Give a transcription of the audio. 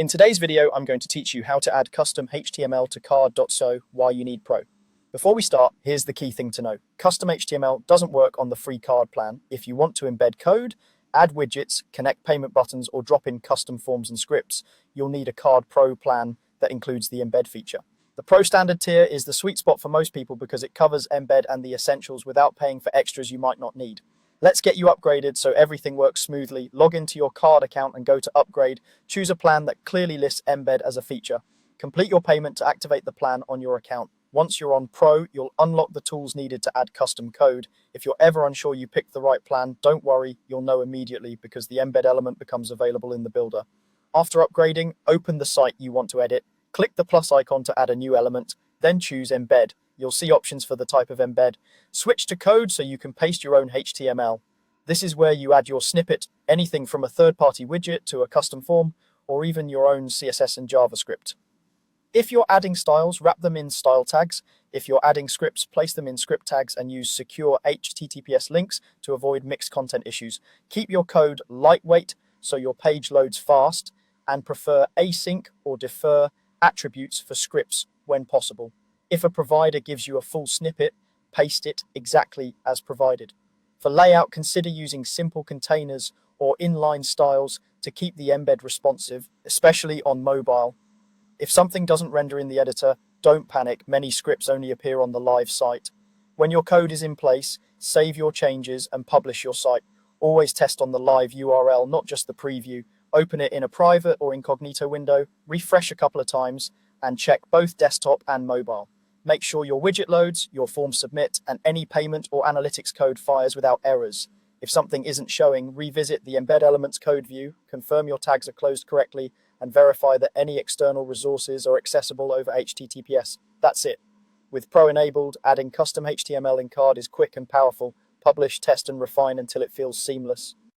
In today's video, I'm going to teach you how to add custom HTML to card.so, why you need Pro. Before we start, here's the key thing to know. Custom HTML doesn't work on the free card plan. If you want to embed code, add widgets, connect payment buttons, or drop in custom forms and scripts, you'll need a Card Pro plan that includes the embed feature. The Pro standard tier is the sweet spot for most people because it covers embed and the essentials without paying for extras you might not need. Let's get you upgraded so everything works smoothly. Log into your card account and go to upgrade. Choose a plan that clearly lists embed as a feature. Complete your payment to activate the plan on your account. Once you're on Pro, you'll unlock the tools needed to add custom code. If you're ever unsure you picked the right plan, don't worry, you'll know immediately because the embed element becomes available in the builder. After upgrading, open the site you want to edit. Click the plus icon to add a new element, then choose embed. You'll see options for the type of embed. Switch to code so you can paste your own HTML. This is where you add your snippet, anything from a third-party widget to a custom form, or even your own CSS and JavaScript. If you're adding styles, wrap them in style tags. If you're adding scripts, place them in script tags and use secure HTTPS links to avoid mixed content issues. Keep your code lightweight so your page loads fast, and prefer async or defer attributes for scripts when possible. If a provider gives you a full snippet, paste it exactly as provided. For layout, consider using simple containers or inline styles to keep the embed responsive, especially on mobile. If something doesn't render in the editor, don't panic. Many scripts only appear on the live site. When your code is in place, save your changes and publish your site. Always test on the live URL, not just the preview. Open it in a private or incognito window, refresh a couple of times, and check both desktop and mobile. Make sure your widget loads, your form submit, and any payment or analytics code fires without errors. If something isn't showing, revisit the embed elements code view, confirm your tags are closed correctly, and verify that any external resources are accessible over HTTPS. That's it. With Pro enabled, adding custom HTML in card is quick and powerful. Publish, test, and refine until it feels seamless.